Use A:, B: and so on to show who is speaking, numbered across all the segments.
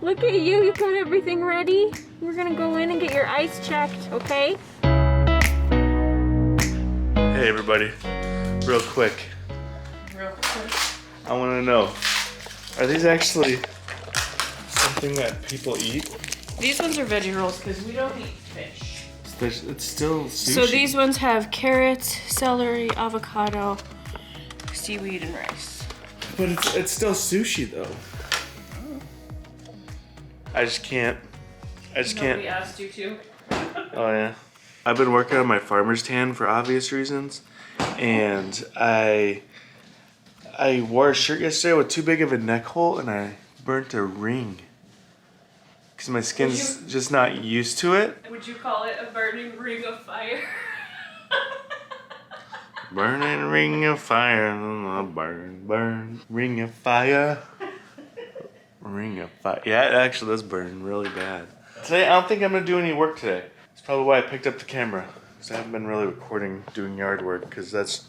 A: Look at you, you got everything ready. We're gonna go in and get your eyes checked, okay?
B: Hey everybody, real quick. I wanna know, are these actually something that people eat?
A: These ones are veggie rolls because we don't eat fish.
B: It's still sushi.
A: So these ones have carrots, celery, avocado, seaweed, and rice.
B: But it's still sushi though. I just can't.
A: Nobody asked you to.
B: Oh yeah. I've been working on my farmer's tan for obvious reasons, and I wore a shirt yesterday with too big of a neck hole, and I burnt a ring. Because my skin's just not used to it.
A: Would you call it a burning ring of fire?
B: Burning ring of fire, burn, burn, ring of fire. Ring of fire. Yeah, it actually does burn really bad. Today, I don't think I'm gonna do any work today. That's probably why I picked up the camera. Because I haven't been really recording, doing yard work, because that's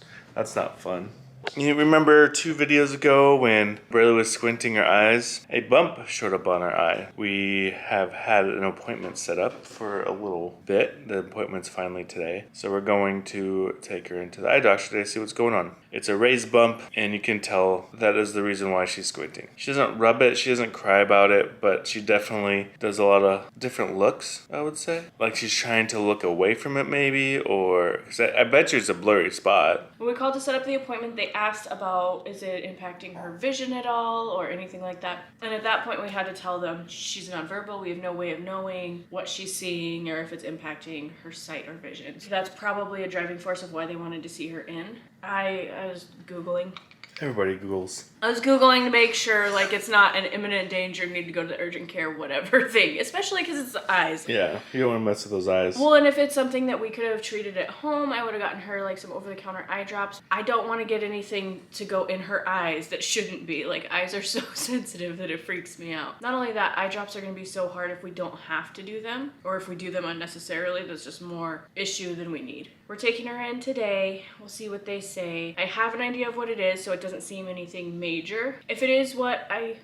B: not fun. You remember 2 videos ago when Braylee was squinting her eyes? A bump showed up on her eye. We have had an appointment set up for a little bit. The appointment's finally today. So we're going to take her into the eye doctor today to see what's going on. It's a raised bump, and you can tell that is the reason why she's squinting. She doesn't rub it, she doesn't cry about it, but she definitely does a lot of different looks, I would say. Like she's trying to look away from it maybe, or... 'cause I bet you it's a blurry spot.
A: When we called to set up the appointment, they asked about is it impacting her vision at all or anything like that. And at that point we had to tell them she's nonverbal. We have no way of knowing what she's seeing or if it's impacting her sight or vision. So that's probably a driving force of why they wanted to see her in. I was Googling.
B: Everybody Googles.
A: I was Googling to make sure like it's not an imminent danger, need to go to the urgent care, whatever thing. Especially because it's the eyes.
B: Yeah, you don't want to mess with those eyes.
A: Well, and if it's something that we could have treated at home, I would have gotten her like some over-the-counter eye drops. I don't want to get anything to go in her eyes that shouldn't be. Like, eyes are so sensitive that it freaks me out. Not only that, eye drops are going to be so hard if we don't have to do them, or if we do them unnecessarily, there's just more issue than we need. We're taking her in today. We'll see what they say. I have an idea of what it is, so it doesn't seem anything major. If it is what I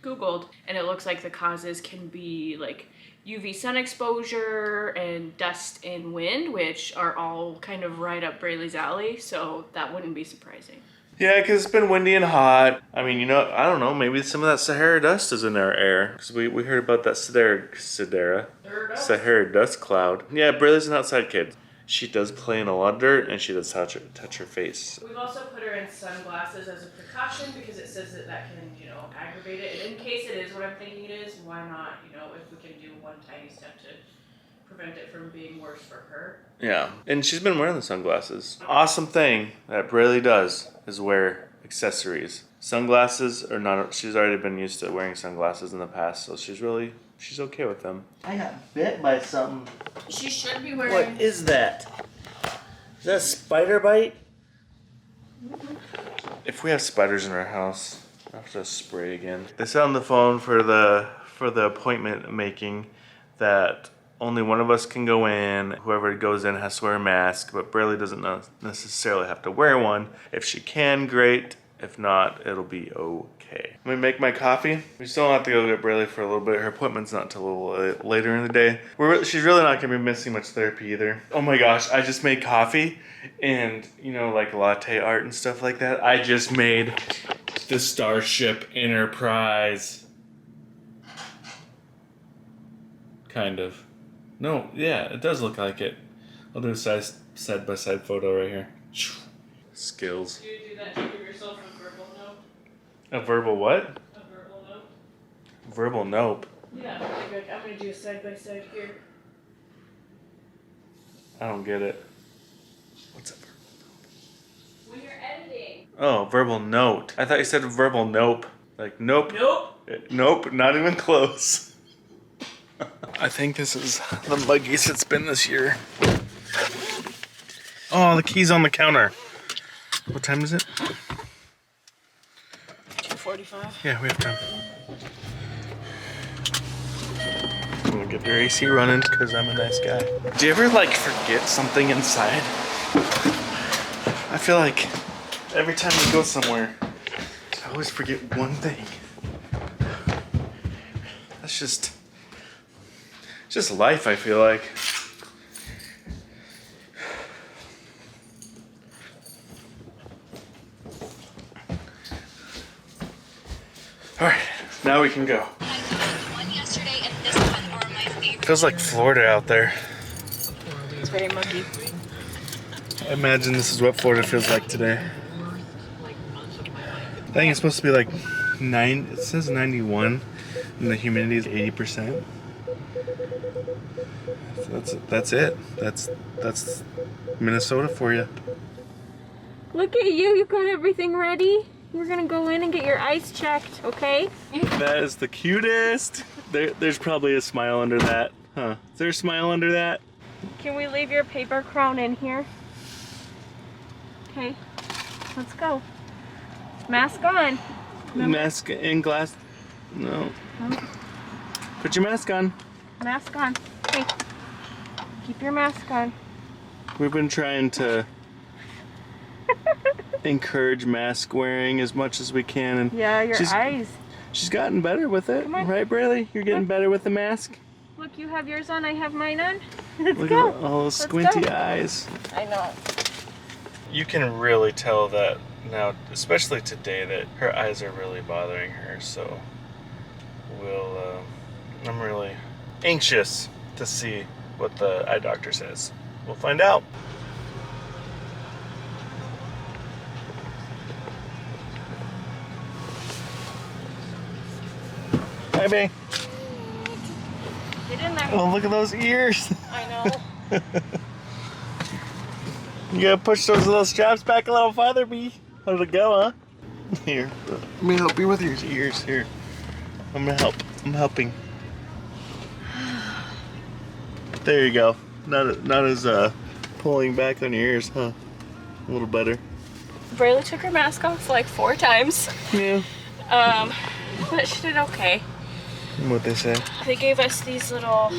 A: Googled, and it looks like the causes can be like UV sun exposure and dust and wind, which are all kind of right up Braylee's alley, so that wouldn't be surprising.
B: Yeah, because it's been windy and hot. I mean, you know, I don't know, maybe some of that Sahara Dust is in our air. Because we heard about that Sahara Dust cloud. Yeah, Braylee's an outside kid. She does play in a lot of dirt, and she does touch her face.
A: We've also put her in sunglasses as a precaution because it says that can, you know, aggravate it. And in case it is what I'm thinking it is, why not, you know, if we can do one tiny step to prevent it from being worse for her.
B: Yeah, and she's been wearing the sunglasses. Awesome thing that Braylee does is wear accessories. Sunglasses are not, she's already been used to wearing sunglasses in the past, so she's okay with them. I got bit by something.
A: She should be wearing...
B: What is that? Is that a spider bite? If we have spiders in our house, I'll have to spray again. They said on the phone for the appointment making that only one of us can go in. Whoever goes in has to wear a mask, but Braylee doesn't necessarily have to wear one. If she can, great. If not, it'll be okay. Let me make my coffee. We still have to go get Braylee for a little bit. Her appointment's not until a little later in the day. She's really not gonna be missing much therapy either. Oh my gosh, I just made coffee and, you know, like latte art and stuff like that. I just made the Starship Enterprise. Kind of. No, yeah, it does look like it. I'll do a side-by-side photo right here. Skills.
A: Do you do that to give yourself a verbal note?
B: A verbal what?
A: A verbal note?
B: Verbal nope.
A: Yeah, like I'm gonna do a side-by-side here.
B: I don't get it. What's a verbal nope?
A: When you're editing.
B: Oh, verbal note. I thought you said verbal nope. Like nope.
A: Nope.
B: Nope, not even close. I think this is the muggiest it's been this year. Oh, the key's on the counter. What time is it?
A: 2:45.
B: Yeah, we have time. I'm gonna get their AC running because I'm a nice guy. Do you ever like forget something inside? I feel like every time we go somewhere, I always forget one thing. That's just life, I feel like. All right, now we can go. Feels like Florida out there.
A: It's very muggy.
B: I imagine this is what Florida feels like today. I think it's supposed to be like it says 91 and the humidity is 80%. So that's it. That's Minnesota for you.
A: Look at you, you got everything ready. We're gonna go in and get your eyes checked, okay?
B: That is the cutest. There's probably a smile under that. Huh? Is there a smile under that?
A: Can we leave your paper crown in here? Okay, let's go. Mask on. Remember?
B: Mask and glass. No.
A: No.
B: Put your mask on.
A: Mask on. Hey, keep your mask on.
B: We've been trying to encourage mask wearing as much as we can, and
A: Yeah, your eyes.
B: She's gotten better with it,
A: Come on.
B: right, Braylee? You're getting better with the mask.
A: Look, you have yours on, I have mine on. Let's
B: Look
A: go.
B: at all those
A: Let's
B: squinty
A: go.
B: eyes.
A: I know.
B: You can really tell that now, especially today, that her eyes are really bothering her. So I'm really anxious to see what the eye doctor says. We'll find out. Hi, babe.
A: Get in there.
B: Oh, look at those ears.
A: I know.
B: You gotta push those little straps back a little farther, B. How'd it go, huh? Here, let me help you with your ears. Here, I'm gonna help. I'm helping. There you go. Not as pulling back on your ears, huh? A little better.
A: Braylee took her mask off like 4 times.
B: Yeah.
A: But she did okay.
B: What they say?
A: They gave us these little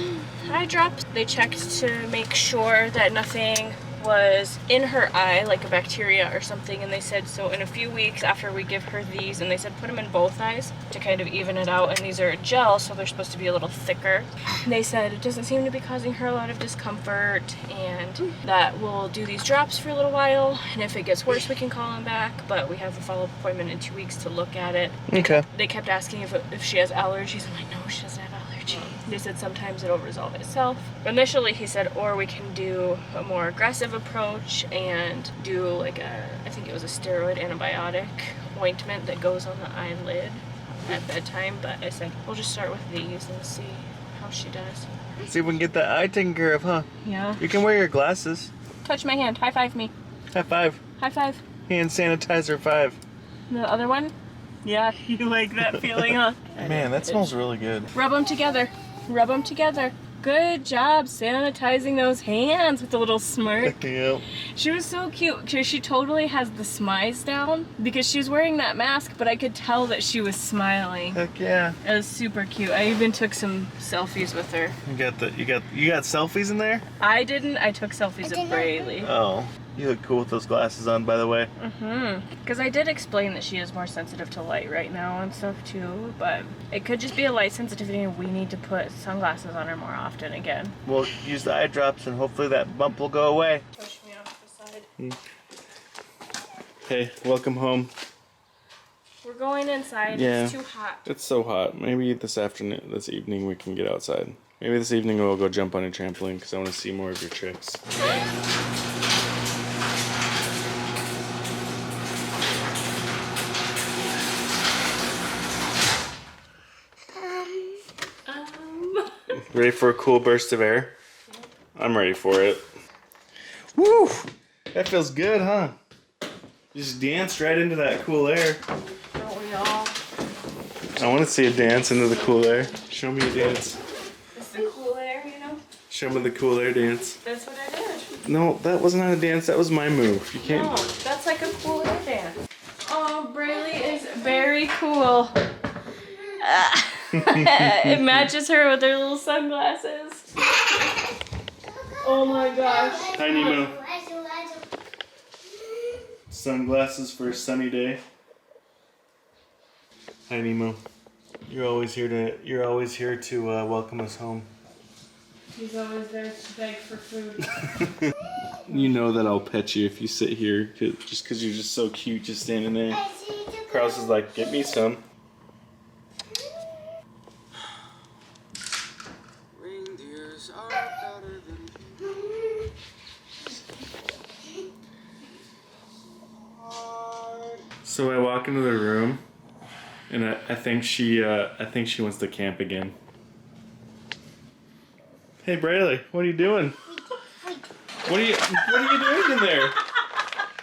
A: eye drops. They checked to make sure that nothing was in her eye, like a bacteria or something, and they said so in a few weeks after we give her these, and they said put them in both eyes to kind of even it out, and these are gel, so they're supposed to be a little thicker. They said it doesn't seem to be causing her a lot of discomfort, and that we'll do these drops for a little while, and if it gets worse we can call them back, but we have a follow-up appointment in 2 weeks to look at it.
B: Okay.
A: They kept asking if she has allergies. I'm like, no, she doesn't have allergies. They said sometimes it'll resolve itself. Initially he said, or we can do a more aggressive approach and do like I think it was a steroid antibiotic ointment that goes on the eyelid at bedtime, but I said, we'll just start with these and see how she does.
B: See if we can get that eye taken care of, huh?
A: Yeah.
B: You can wear your glasses.
A: Touch my hand. High five me.
B: High five.
A: High five.
B: Hand sanitizer 5.
A: The other one? Yeah, you like that feeling, huh?
B: Man, that smells really good.
A: Rub them together. Rub them together. Good job sanitizing those hands with a little smirk.
B: Yep.
A: She was so cute because she totally has the smize down because she was wearing that mask, but I could tell that she was smiling.
B: Heck yeah.
A: It was super cute. I even took some selfies with her.
B: You got selfies in there?
A: I didn't. I took selfies of Braylee.
B: Oh, you look cool with those glasses on, by the way.
A: Because I did explain that she is more sensitive to light right now and stuff too, but it could just be a light sensitivity and we need to put sunglasses on her more often again.
B: We'll use the eye drops and hopefully that bump will go away.
A: Push me off the side.
B: Hey, welcome home.
A: We're going inside.
B: Yeah.
A: It's too hot.
B: It's so hot. Maybe this evening we can get outside. Maybe this evening we'll go jump on a trampoline because I want to see more of your tricks. Ready for a cool burst of air? I'm ready for it. Woo! That feels good, huh? Just danced right into that cool air.
A: Don't we all?
B: I want to see a dance into the cool air. Show me a dance.
A: It's the cool air, you know?
B: Show me the cool air dance.
A: That's what I did.
B: No, that was not a dance. That was my move. You can't.
A: No, that's like a cool air dance. Oh, Braylee is very cool. It matches her with her little sunglasses. Oh my gosh.
B: Tiny Moo. Sunglasses for a sunny day. Tiny Moo. You're always here to welcome us home.
A: He's always there to beg for food.
B: You know that I'll pet you if you sit here, just because you're just so cute, just standing there. Kraus is like, get me some.
C: Reindeers are better than
B: So I walk into the room, and I think she wants to camp again. Hey Braylee, what are you doing? What are you doing in there?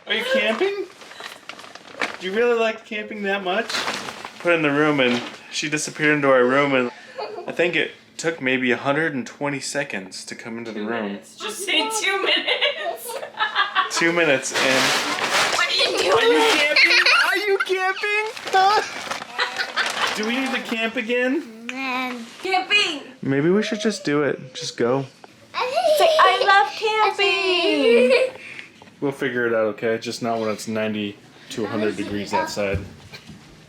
B: Are you camping? Do you really like camping that much? Put her in the room, and she disappeared into our room, and I think it took maybe 120 seconds to come into the room.
A: Just say 2 minutes.
B: 2 minutes, and
A: What are you doing?
B: are you camping? Are you camping? Huh? Do we need to camp again?
A: Camping.
B: Maybe we should just do it. Just go.
A: Say, I love camping.
B: We'll figure it out, okay? Just not when it's 90 to 100 degrees outside.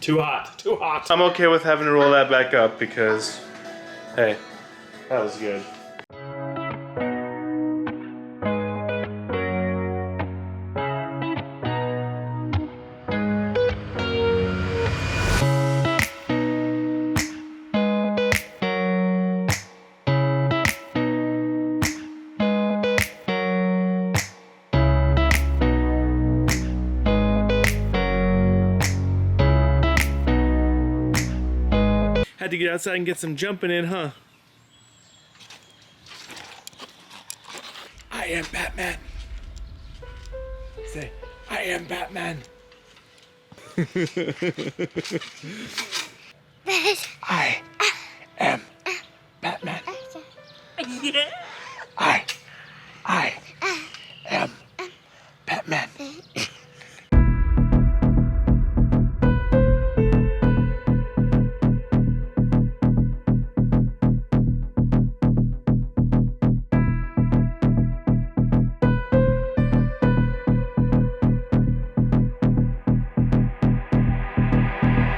B: Too hot. Too hot. I'm okay with having to roll that back up because, hey, that was good. Had to get outside and get some jumping in, huh? I am Batman. Say, I am Batman. I